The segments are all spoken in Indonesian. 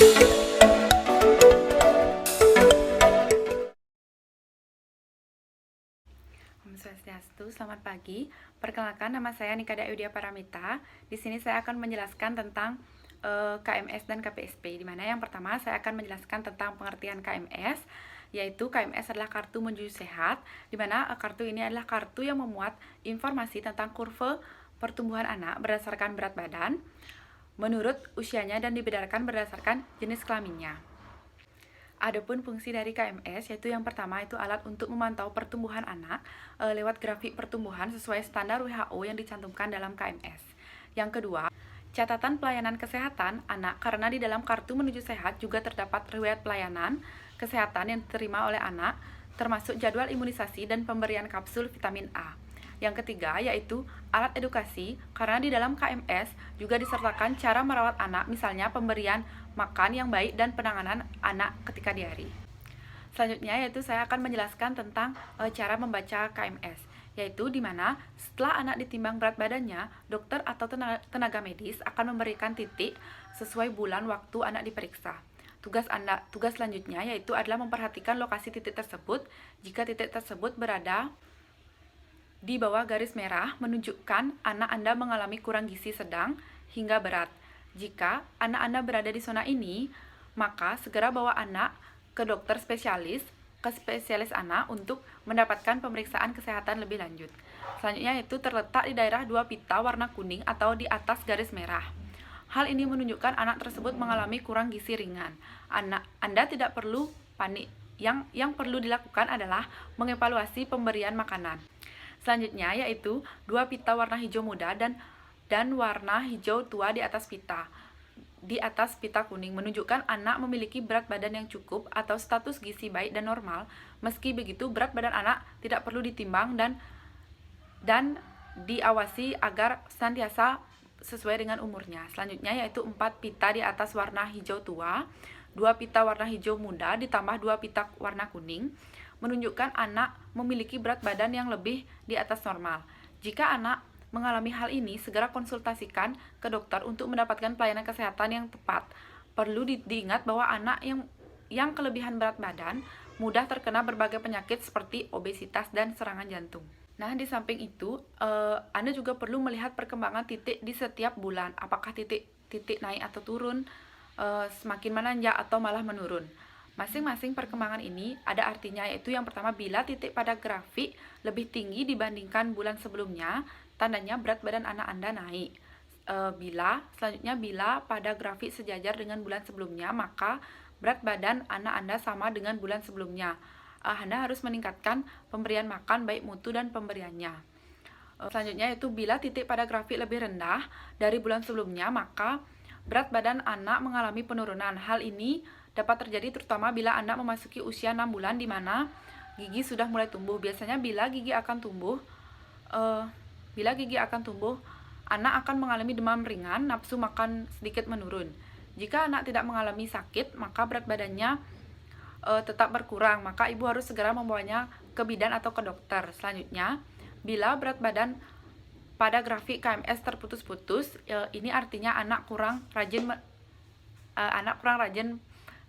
Om Swastiastu, selamat pagi. Perkenalkan, nama saya Nikada Eudia Paramita. Di sini saya akan menjelaskan tentang KMS dan KPSP. Di mana yang pertama saya akan menjelaskan tentang pengertian KMS, yaitu KMS adalah kartu menuju sehat, di mana kartu ini adalah kartu yang memuat informasi tentang kurva pertumbuhan anak berdasarkan berat badan, menurut usianya dan dibedakan berdasarkan jenis kelaminnya. Adapun fungsi dari KMS, yaitu yang pertama itu alat untuk memantau pertumbuhan anak lewat grafik pertumbuhan sesuai standar WHO yang dicantumkan dalam KMS. Yang kedua, catatan pelayanan kesehatan anak, karena di dalam kartu menuju sehat juga terdapat riwayat pelayanan kesehatan yang diterima oleh anak, termasuk jadwal imunisasi dan pemberian kapsul vitamin A. Yang ketiga yaitu alat edukasi, karena di dalam KMS juga disertakan cara merawat anak, misalnya pemberian makan yang baik dan penanganan anak ketika diare. Selanjutnya yaitu saya akan menjelaskan tentang cara membaca KMS, yaitu di mana setelah anak ditimbang berat badannya, dokter atau tenaga medis akan memberikan titik sesuai bulan waktu anak diperiksa. Tugas selanjutnya yaitu adalah memperhatikan lokasi titik tersebut. Jika titik tersebut berada di bawah garis merah, menunjukkan anak Anda mengalami kurang gizi sedang hingga berat. Jika anak Anda berada di zona ini, maka segera bawa anak ke dokter spesialis, ke spesialis anak untuk mendapatkan pemeriksaan kesehatan lebih lanjut. Selanjutnya itu terletak di daerah 2 pita warna kuning atau di atas garis merah. Hal ini menunjukkan anak tersebut mengalami kurang gizi ringan. Anda tidak perlu panik. Yang perlu dilakukan adalah mengevaluasi pemberian makanan. Selanjutnya yaitu 2 pita warna hijau muda dan warna hijau tua di atas pita. Di atas pita kuning menunjukkan anak memiliki berat badan yang cukup atau status gizi baik dan normal. Meski begitu, berat badan anak tidak perlu ditimbang dan diawasi agar senantiasa sesuai dengan umurnya. Selanjutnya yaitu 4 pita di atas warna hijau tua, 2 pita warna hijau muda ditambah 2 pita warna kuning, menunjukkan anak memiliki berat badan yang lebih di atas normal. Jika anak mengalami hal ini, segera konsultasikan ke dokter untuk mendapatkan pelayanan kesehatan yang tepat. Perlu diingat bahwa anak yang kelebihan berat badan mudah terkena berbagai penyakit seperti obesitas dan serangan jantung. Nah, di samping itu, Anda juga perlu melihat perkembangan titik di setiap bulan. Apakah titik naik atau turun, semakin menanjak atau malah menurun. Masing-masing perkembangan ini ada artinya, yaitu yang pertama, bila titik pada grafik lebih tinggi dibandingkan bulan sebelumnya, tandanya berat badan anak Anda naik. Selanjutnya, bila pada grafik sejajar dengan bulan sebelumnya, maka berat badan anak Anda sama dengan bulan sebelumnya. Anda harus meningkatkan pemberian makan baik mutu dan pemberiannya. Selanjutnya yaitu bila titik pada grafik lebih rendah dari bulan sebelumnya, maka berat badan anak mengalami penurunan. Hal ini dapat terjadi terutama bila anak memasuki usia 6 bulan di mana gigi sudah mulai tumbuh. Biasanya bila gigi akan tumbuh, anak akan mengalami demam ringan, nafsu makan sedikit menurun. Jika anak tidak mengalami sakit, maka berat badannya tetap berkurang, maka ibu harus segera membawanya ke bidan atau ke dokter. Selanjutnya, bila berat badan pada grafik KMS terputus-putus, ini artinya anak kurang rajin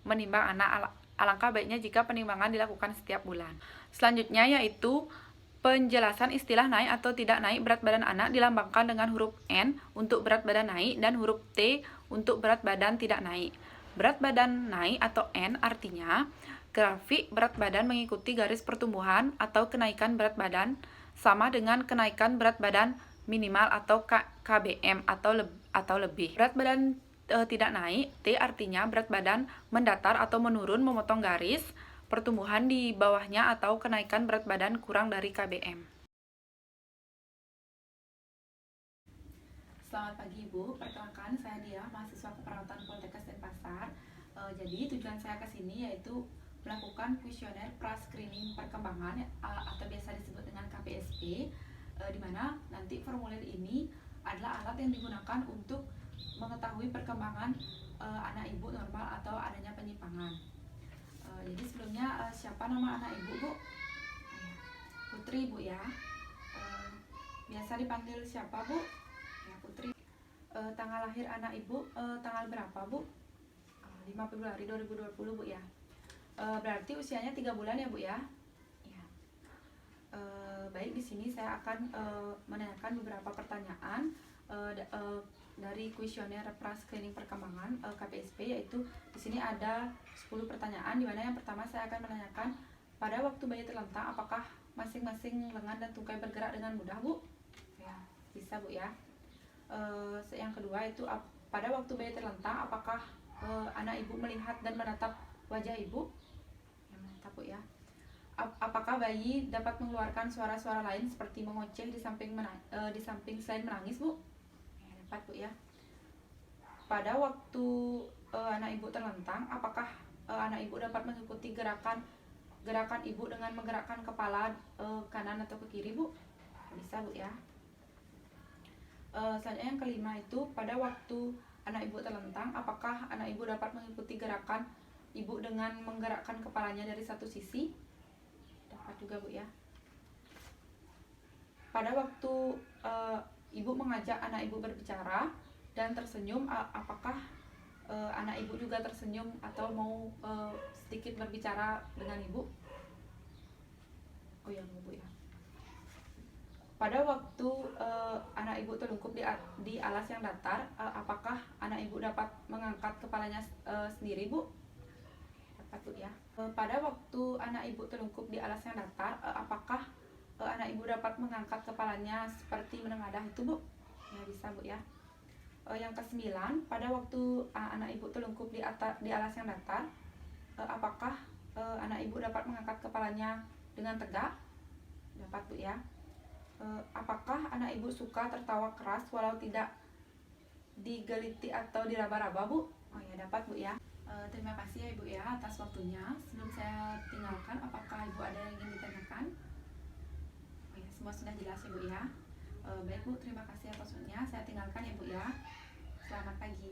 menimbang anak. Alangkah baiknya jika penimbangan dilakukan setiap bulan. Selanjutnya yaitu penjelasan istilah naik atau tidak naik berat badan anak dilambangkan dengan huruf N untuk berat badan naik dan huruf T untuk berat badan tidak naik. Berat badan naik atau N artinya grafik berat badan mengikuti garis pertumbuhan atau kenaikan berat badan sama dengan kenaikan berat badan minimal atau KBM atau lebih. Berat badan tidak naik, T artinya berat badan mendatar atau menurun memotong garis pertumbuhan di bawahnya atau kenaikan berat badan kurang dari KBM. Selamat pagi Ibu, perkenalkan saya Dia, mahasiswa keperawatan Poltekkes Denpasar. Jadi tujuan saya ke sini yaitu melakukan kuesioner pra-screening perkembangan atau biasa disebut dengan KPSP, di mana nanti formulir ini adalah alat yang digunakan untuk mengetahui perkembangan anak ibu normal atau adanya penyimpangan. Jadi sebelumnya siapa nama anak ibu, Bu? Putri, Bu ya. Biasa dipanggil siapa, Bu? Ya, Putri. Tanggal lahir anak ibu tanggal berapa, Bu? 5 Februari 2020 Bu ya. Berarti usianya 3 bulan ya Bu ya. Ya. Baik, di sini saya akan menanyakan beberapa pertanyaan dari kuesioner pra-screening perkembangan KPSP, yaitu di sini ada 10 pertanyaan, di mana yang pertama saya akan menanyakan, pada waktu bayi terlentang apakah masing-masing lengan dan tungkai bergerak dengan mudah Bu? Ya, bisa Bu ya. Yang kedua itu pada waktu bayi terlentang apakah anak ibu melihat dan menatap wajah ibu? Ya, menatap Bu ya. Apakah bayi dapat mengeluarkan suara-suara lain seperti mengoceh di samping selain menangis Bu? Ya, dapat Bu ya. Pada waktu anak ibu terlentang, apakah anak ibu dapat mengikuti gerakan ibu dengan menggerakkan kepala kanan atau ke kiri Bu? Bisa Bu ya. Selanjutnya yang kelima itu, pada waktu anak ibu terlentang, apakah anak ibu dapat mengikuti gerakan ibu dengan menggerakkan kepalanya dari satu sisi? Dapat juga Bu ya. Pada waktu ibu mengajak anak ibu berbicara dan tersenyum, apakah anak ibu juga tersenyum atau mau sedikit berbicara dengan ibu? Oh ya Bu ya. Pada waktu anak ibu terlungkup di alas yang datar, apakah anak ibu dapat mengangkat kepalanya sendiri Bu? Dapat Bu ya. Pada waktu anak ibu terlungkup di alas yang datar, apakah anak ibu dapat mengangkat kepalanya seperti menengadah itu Bu? Ya, bisa Bu ya. Yang kesembilan, pada waktu anak ibu terlungkup di alas yang datar, apakah anak ibu dapat mengangkat kepalanya dengan tegak? Dapat Bu ya. Apakah anak ibu suka tertawa keras walau tidak digeliti atau diraba-raba Bu? Oh ya, dapat Bu ya. Terima kasih ya Ibu ya atas waktunya. Sebelum saya tinggalkan, apakah Ibu ada yang ingin ditanyakan? Oh ya, semua sudah jelas ya Bu ya. Baik Bu, terima kasih atas waktunya. Saya tinggalkan ya Bu ya. Selamat pagi.